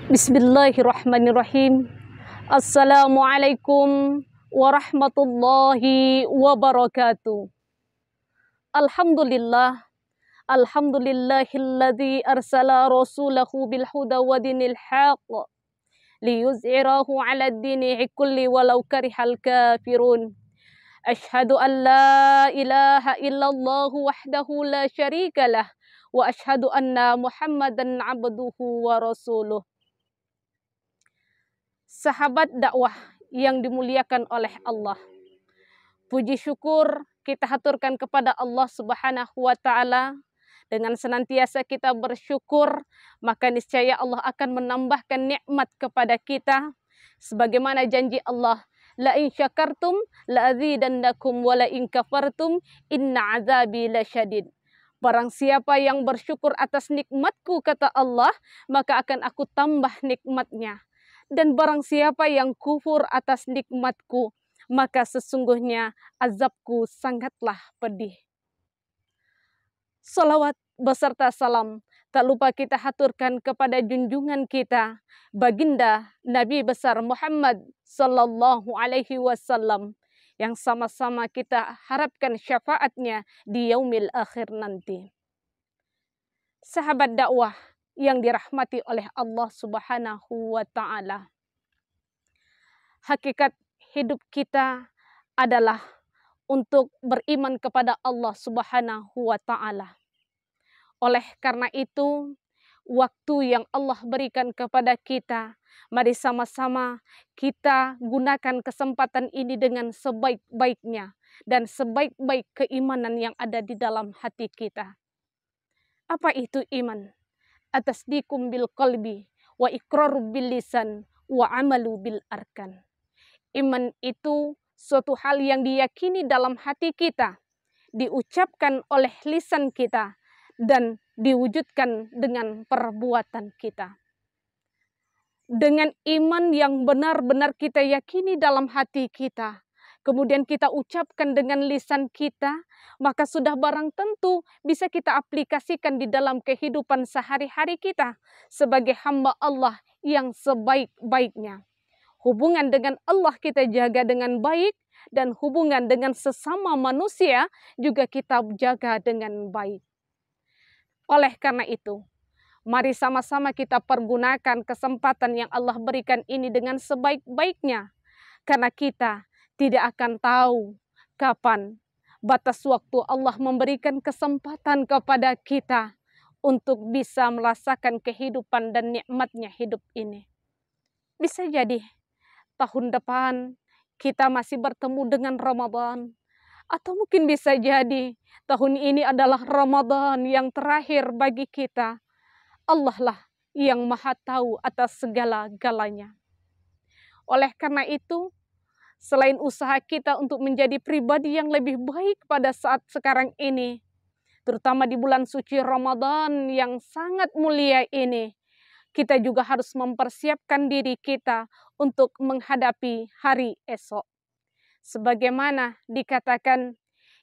Bismillahirrahmanirrahim. Assalamualaikum warahmatullahi wabarakatuh. Alhamdulillah. Alhamdulillahilladzi arsala rasulahu bil huda wa dinil haqq liyuzhirahu 'ala ad-dini kulli walau karihal kafirun. Asyhadu an la ilaha illallah wahdahu la syarikalah wa asyhadu anna Muhammadan 'abduhu wa rasuluh. Sahabat dakwah yang dimuliakan oleh Allah. Puji syukur kita haturkan kepada Allah Subhanahu wa taala. Dengan senantiasa kita bersyukur, maka niscaya Allah akan menambahkan nikmat kepada kita sebagaimana janji Allah, la in syakartum la azidannakum wa la in kafartum inna azabi lasyadid. Barang siapa yang bersyukur atas nikmatku, kata Allah, maka akan aku tambah nikmatnya. Dan barang siapa yang kufur atas nikmatku, maka sesungguhnya azabku sangatlah pedih. Salawat beserta salam tak lupa kita haturkan kepada junjungan kita, baginda Nabi besar Muhammad sallallahu alaihi wasallam, yang sama-sama kita harapkan syafaatnya di yaumil akhir nanti. Sahabat dakwah yang dirahmati oleh Allah Subhanahu wa taala. Hakikat hidup kita adalah untuk beriman kepada Allah Subhanahu wa taala. Oleh karena itu, waktu yang Allah berikan kepada kita, mari sama-sama kita gunakan kesempatan ini dengan sebaik-baiknya dan sebaik-baik keimanan yang ada di dalam hati kita. Apa itu iman? Atasdikum bil qalbi wa iqraru bil lisan wa amalu bil arkan. Iman itu suatu hal yang diyakini dalam hati kita, diucapkan oleh lisan kita, dan diwujudkan dengan perbuatan kita. Dengan iman yang benar-benar kita yakini dalam hati kita, kemudian kita ucapkan dengan lisan kita, maka sudah barang tentu bisa kita aplikasikan di dalam kehidupan sehari-hari kita sebagai hamba Allah yang sebaik-baiknya. Hubungan dengan Allah kita jaga dengan baik, dan hubungan dengan sesama manusia juga kita jaga dengan baik. Oleh karena itu, mari sama-sama kita pergunakan kesempatan yang Allah berikan ini dengan sebaik-baiknya, karena kita tidak akan tahu kapan batas waktu Allah memberikan kesempatan kepada kita untuk bisa merasakan kehidupan dan nikmatnya hidup ini. Bisa jadi tahun depan kita masih bertemu dengan Ramadan, atau mungkin bisa jadi tahun ini adalah Ramadan yang terakhir bagi kita. Allah lah yang maha tahu atas segala-galanya. Oleh karena itu, selain usaha kita untuk menjadi pribadi yang lebih baik pada saat sekarang ini, terutama di bulan suci Ramadan yang sangat mulia ini, kita juga harus mempersiapkan diri kita untuk menghadapi hari esok. Sebagaimana dikatakan,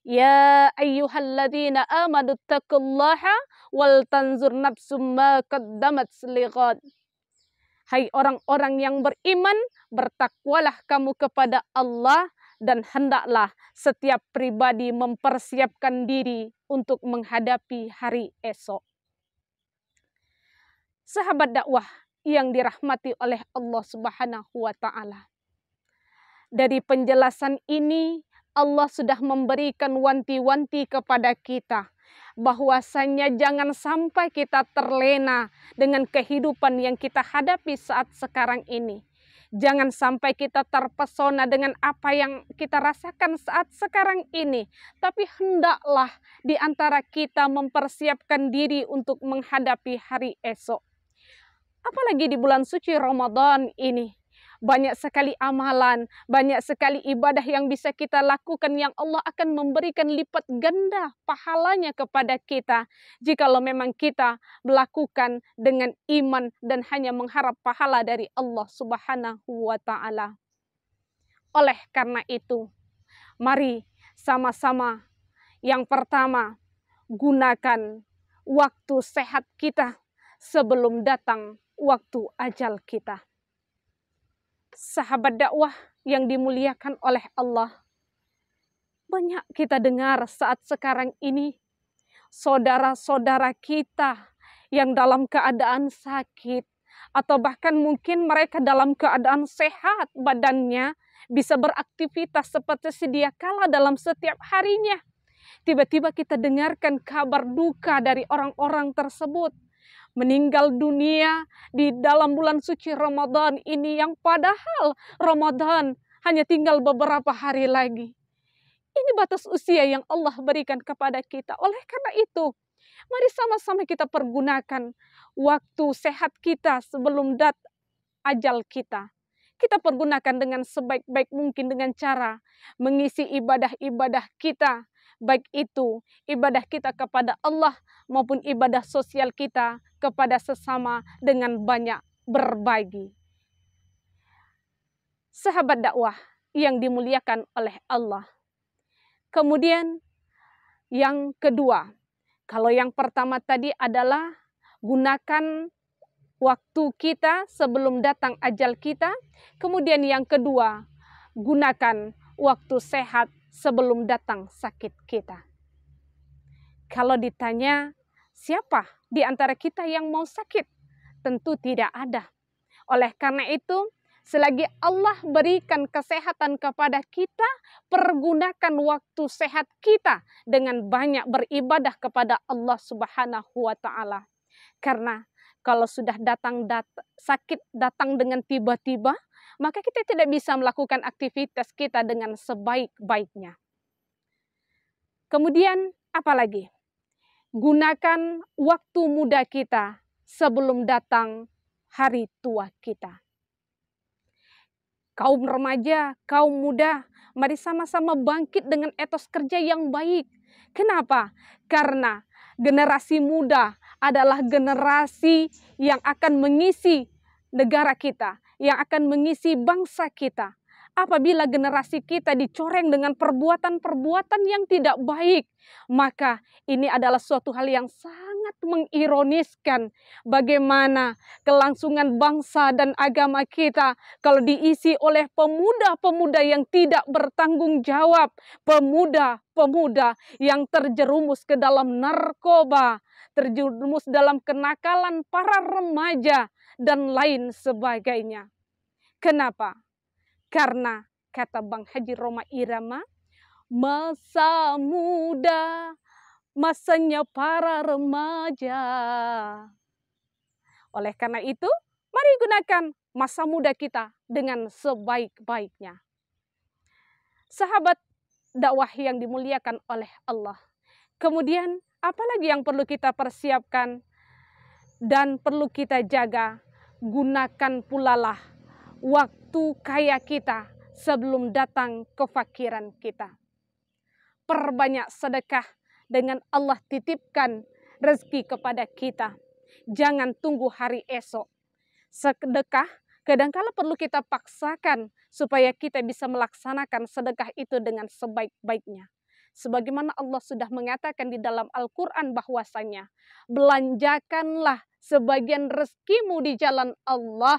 ya ayyuhalladzina amanu taqullaha wal tanzur nafsum ma qaddamat lighad. Hai orang-orang yang beriman, bertakwalah kamu kepada Allah, dan hendaklah setiap pribadi mempersiapkan diri untuk menghadapi hari esok. Sahabat dakwah yang dirahmati oleh Allah Subhanahu wa taala. Dari penjelasan ini, Allah sudah memberikan wanti-wanti kepada kita bahwasanya jangan sampai kita terlena dengan kehidupan yang kita hadapi saat sekarang ini. Jangan sampai kita terpesona dengan apa yang kita rasakan saat sekarang ini, tapi hendaklah di antara kita mempersiapkan diri untuk menghadapi hari esok. Apalagi di bulan suci Ramadan ini, banyak sekali amalan, banyak sekali ibadah yang bisa kita lakukan yang Allah akan memberikan lipat ganda pahalanya kepada kita jikalau memang kita melakukan dengan iman dan hanya mengharap pahala dari Allah Subhanahu wa taala. Oleh karena itu, mari sama-sama yang pertama gunakan waktu sehat kita sebelum datang waktu ajal kita. Sahabat dakwah yang dimuliakan oleh Allah, banyak kita dengar saat sekarang ini saudara-saudara kita yang dalam keadaan sakit, atau bahkan mungkin mereka dalam keadaan sehat badannya, bisa beraktivitas seperti sedia kala dalam setiap harinya. Tiba-tiba kita dengarkan kabar duka dari orang-orang tersebut meninggal dunia di dalam bulan suci Ramadan ini, yang padahal Ramadan hanya tinggal beberapa hari lagi. Ini batas usia yang Allah berikan kepada kita. Oleh karena itu, mari sama-sama kita pergunakan waktu sehat kita sebelum ajal kita. Kita pergunakan dengan sebaik-baik mungkin dengan cara mengisi ibadah-ibadah kita, baik itu ibadah kita kepada Allah maupun ibadah sosial kita kepada sesama dengan banyak berbagi. Sahabat dakwah yang dimuliakan oleh Allah. Kemudian yang kedua, kalau yang pertama tadi adalah gunakan waktu kita sebelum datang ajal kita. Kemudian yang kedua, gunakan waktu sehat sebelum datang sakit kita. Kalau ditanya, siapa di antara kita yang mau sakit? Tentu tidak ada. Oleh karena itu, selagi Allah berikan kesehatan kepada kita, pergunakan waktu sehat kita dengan banyak beribadah kepada Allah Subhanahu wa Ta'ala. Karena kalau sudah sakit datang dengan tiba-tiba, maka kita tidak bisa melakukan aktivitas kita dengan sebaik-baiknya. Kemudian apalagi? Gunakan waktu muda kita sebelum datang hari tua kita. Kaum remaja, kaum muda, mari sama-sama bangkit dengan etos kerja yang baik. Kenapa? Karena generasi muda adalah generasi yang akan mengisi negara kita, yang akan mengisi bangsa kita. Apabila generasi kita dicoreng dengan perbuatan-perbuatan yang tidak baik, maka ini adalah suatu hal yang sangat mengironiskan bagaimana kelangsungan bangsa dan agama kita kalau diisi oleh pemuda-pemuda yang tidak bertanggung jawab, pemuda-pemuda yang terjerumus ke dalam narkoba, terjerumus dalam kenakalan para remaja, dan lain sebagainya. Kenapa? Karena kata Bang Haji Roma Irama, masa muda, masanya para remaja. Oleh karena itu, mari gunakan masa muda kita dengan sebaik-baiknya. Sahabat dakwah yang dimuliakan oleh Allah. Kemudian, apalagi yang perlu kita persiapkan dan perlu kita jaga? Gunakan pula lah waktu kaya kita sebelum datang kefakiran kita. Perbanyak sedekah dengan Allah titipkan rezeki kepada kita. Jangan tunggu hari esok. Sedekah kadangkala perlu kita paksakan supaya kita bisa melaksanakan sedekah itu dengan sebaik-baiknya. Sebagaimana Allah sudah mengatakan di dalam Al-Quran bahwasanya, belanjakanlah sebagian rezekimu di jalan Allah.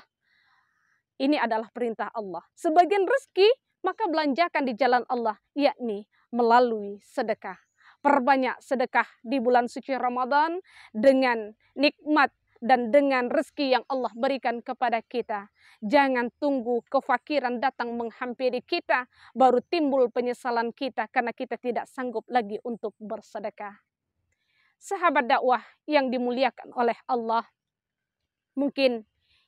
Ini adalah perintah Allah. Sebagian rezeki, maka belanjakan di jalan Allah, yakni melalui sedekah. Perbanyak sedekah di bulan suci Ramadan dengan nikmat dan dengan rezeki yang Allah berikan kepada kita. Jangan tunggu kefakiran datang menghampiri kita, baru timbul penyesalan kita karena kita tidak sanggup lagi untuk bersedekah. Sahabat dakwah yang dimuliakan oleh Allah, mungkin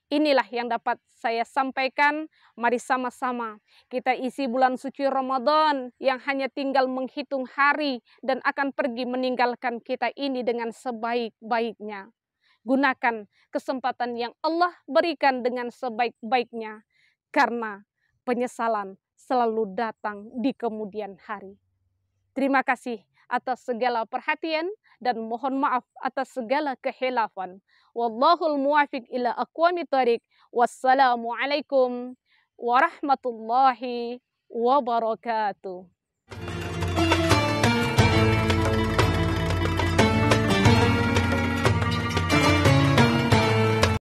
inilah yang dapat saya sampaikan. Mari sama-sama kita isi bulan suci Ramadan yang hanya tinggal menghitung hari dan akan pergi meninggalkan kita ini dengan sebaik-baiknya. Gunakan kesempatan yang Allah berikan dengan sebaik-baiknya, karena penyesalan selalu datang di kemudian hari. Terima kasih atas segala perhatian dan mohon maaf atas segala kehilafan. Wallahul muwafiq ila aqwamit thoriq. Wassalamualaikum warahmatullahi wabarakatuh.